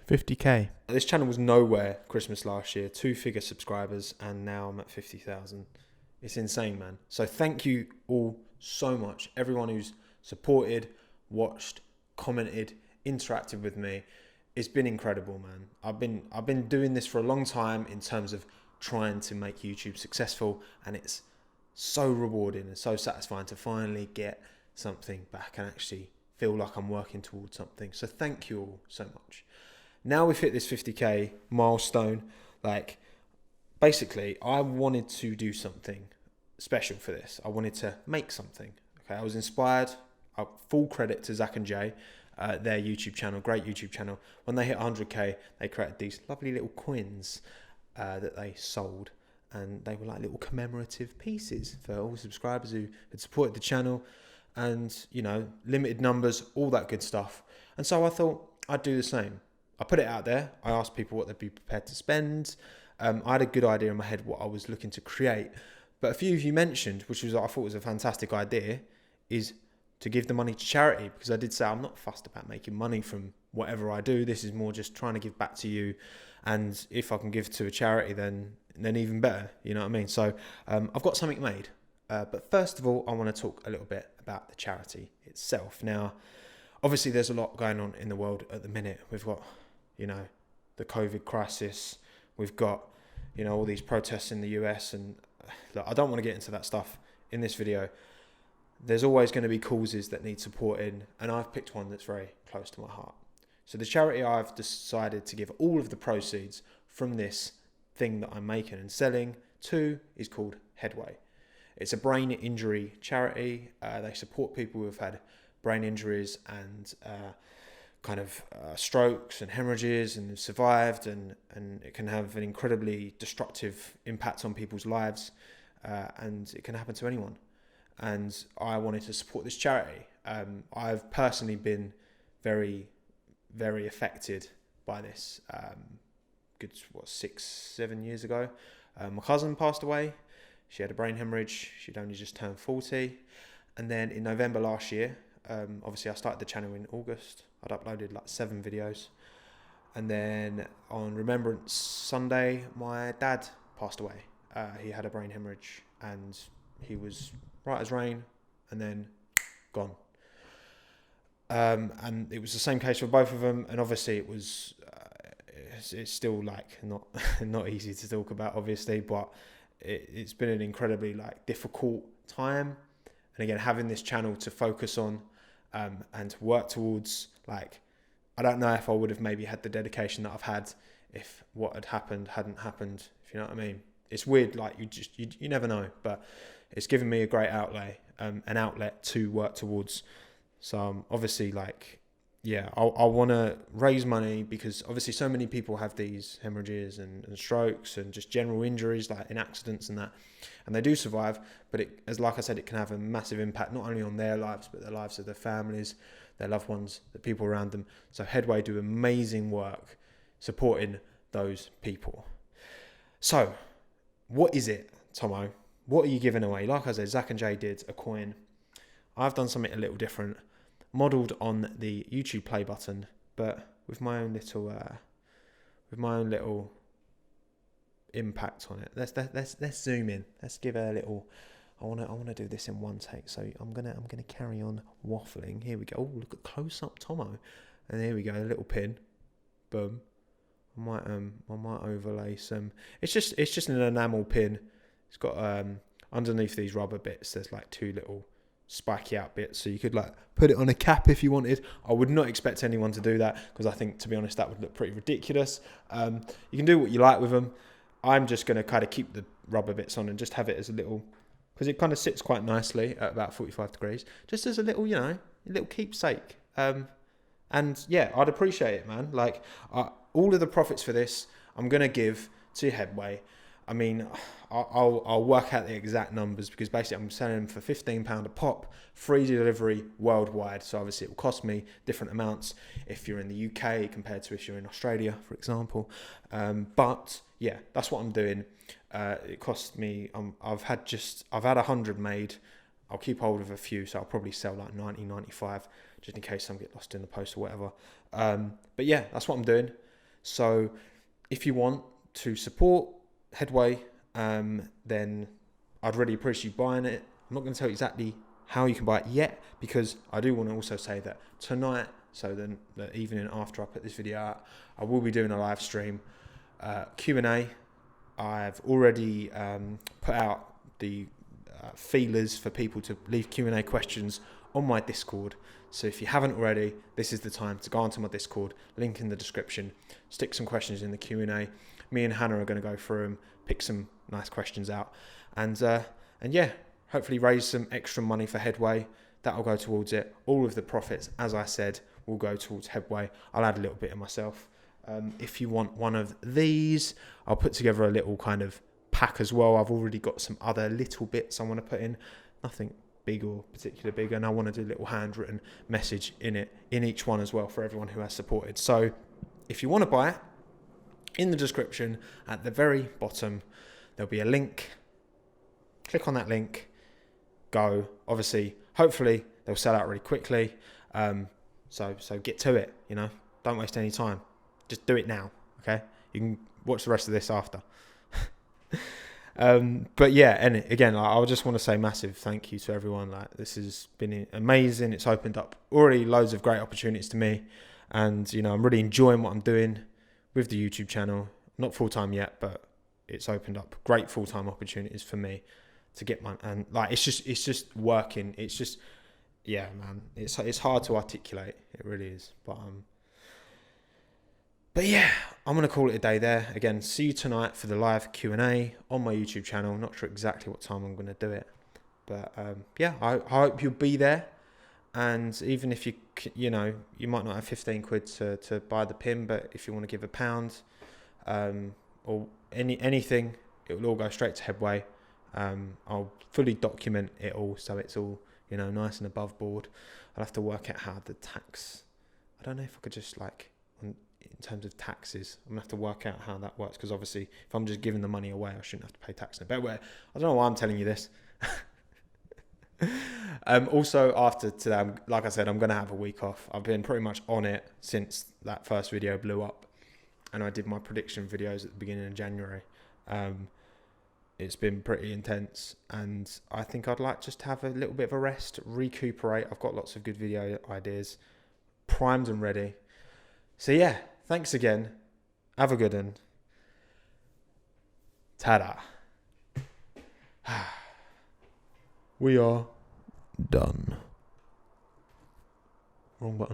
50k. This channel was nowhere Christmas last year, 2-figure subscribers, and now I'm at 50,000. It's insane, man. So thank you all so much. Everyone who's supported, watched, commented, interacted with me. It's been incredible, man. I've been doing this for a long time in terms of trying to make YouTube successful, and it's so rewarding and so satisfying to finally get something back and actually feel like I'm working towards something. So thank you all so much. Now we've hit this 50k milestone, like basically I wanted to do something special for this. I wanted to make something. Okay, I was inspired. Full credit to Zach and Jay, their YouTube channel, great YouTube channel. When they hit 100k, they created these lovely little coins that they sold, and they were like little commemorative pieces for all subscribers who had supported the channel, and you know, limited numbers, all that good stuff. And so I thought I'd do the same. I put it out there. I asked people what they'd be prepared to spend. I had a good idea in my head what I was looking to create, but a few of you mentioned, which was I thought was a fantastic idea, is to give the money to charity, because I did say I'm not fussed about making money from whatever I do. This is more just trying to give back to you, and if I can give to a charity, then even better. You know what I mean? So I've got something made, but first of all, I want to talk a little bit about the charity itself. Now, obviously, there's a lot going on in the world at the minute. We've got, you know, the COVID crisis. We've got, you know, all these protests in the US, and look, I don't want to get into that stuff in this video. There's always going to be causes that need supporting, and I've picked one that's very close to my heart. So the charity I've decided to give all of the proceeds from this thing that I'm making and selling to is called Headway. It's a brain injury charity. They support people who have had brain injuries and strokes and haemorrhages and have survived, and it can have an incredibly destructive impact on people's lives, and it can happen to anyone. And I wanted to support this charity. I've personally been very, very affected by this. 6-7 years ago, my cousin passed away. She had a brain hemorrhage. She'd only just turned 40. And then in November last year, obviously I started the channel in August. I'd uploaded like 7 videos. And then on Remembrance Sunday, my dad passed away. He had a brain hemorrhage, and he was right as rain, and then gone. And it was the same case for both of them. And obviously it was, it's still like not easy to talk about, obviously, but it's been an incredibly like difficult time. And again, having this channel to focus on, and to work towards, like, I don't know if I would have maybe had the dedication that I've had if what had happened hadn't happened, if you know what I mean. It's weird, like you never know, but it's given me a great an outlet to work towards. So obviously, like, yeah, I want to raise money, because obviously so many people have these hemorrhages and strokes and just general injuries, like in accidents and that, and they do survive, but like I said, it can have a massive impact not only on their lives, but the lives of their families, their loved ones, the people around them. So Headway do amazing work supporting those people. So what is it, Tommo? What are you giving away? Like I said, Zach and Jay did a coin. I've done something a little different, modelled on the YouTube play button, but with my own little impact on it. Let's zoom in. Let's give a little. I want to do this in one take. So I'm gonna carry on waffling. Here we go. Oh, look at close up Tommo, and here we go. A little pin. Boom. I might overlay some. It's just an enamel pin. It's got underneath these rubber bits, there's like 2 little spiky out bits, so you could like put it on a cap if you wanted. I would not expect anyone to do that, because I think, to be honest, that would look pretty ridiculous. You can do what you like with them. I'm just going to kind of keep the rubber bits on and just have it as a little, because it kind of sits quite nicely at about 45 degrees, just as a little, you know, a little keepsake. And yeah, I'd appreciate it, man. Like, all of the profits for this, I'm going to give to Headway. I mean, I'll work out the exact numbers, because basically I'm selling them for £15 a pop, free delivery worldwide. So obviously it will cost me different amounts if you're in the UK compared to if you're in Australia, for example. But yeah, that's what I'm doing. It cost me, I've had 100 made. I'll keep hold of a few, so I'll probably sell like 90, 95, just in case some get lost in the post or whatever. But yeah, that's what I'm doing. So if you want to support Headway, then I'd really appreciate you buying it. I'm not going to tell you exactly how you can buy it yet, because I do want to also say that tonight, so then the evening after I put this video out, I will be doing a live stream Q&A. I've already put out the feelers for people to leave Q&A questions on my Discord. So if you haven't already, this is the time to go onto my Discord, link in the description, stick some questions in the Q&A. Me and Hannah are going to go through them, pick some nice questions out, and yeah, hopefully raise some extra money for Headway. That'll go towards it. All of the profits, as I said, will go towards Headway. I'll add a little bit of myself. If you want one of these, I'll put together a little kind of pack as well. I've already got some other little bits I want to put in. Nothing big or particularly big, and I want to do a little handwritten message in each one as well for everyone who has supported. So if you want to buy it, in the description at the very bottom there'll be a link. Click on that link, go. Obviously, hopefully they'll sell out really quickly, so get to it, you know, don't waste any time, just do it now. Okay, you can watch the rest of this after. But yeah, and again, I just want to say massive thank you to everyone. Like, this has been amazing. It's opened up already loads of great opportunities to me, and you know, I'm really enjoying what I'm doing with the YouTube channel. Not full-time yet, but it's opened up great full-time opportunities for me to get my, and like, it's just working. It's just, yeah, man, it's hard to articulate. It really is. But yeah, I'm going to call it a day there. Again, see you tonight for the live Q&A on my YouTube channel. Not sure exactly what time I'm going to do it. But yeah, I hope you'll be there. And even if you know, you might not have 15 quid to buy the pin, but if you want to give £1 or anything, it will all go straight to Headway. I'll fully document it all, so it's all, you know, nice and above board. I'll have to work out how the tax, I don't know if I could just, like, in terms of taxes, I'm gonna have to work out how that works, because obviously if I'm just giving the money away, I shouldn't have to pay tax on it. But I don't know why I'm telling you this. Also, after today, like I said, I'm gonna have a week off. I've been pretty much on it since that first video blew up, and I did my prediction videos at the beginning of January. It's been pretty intense, and I think I'd like just to have a little bit of a rest, recuperate. I've got lots of good video ideas primed and ready. So yeah, thanks again. Have a good one. Ta-da. We are done. Wrong button.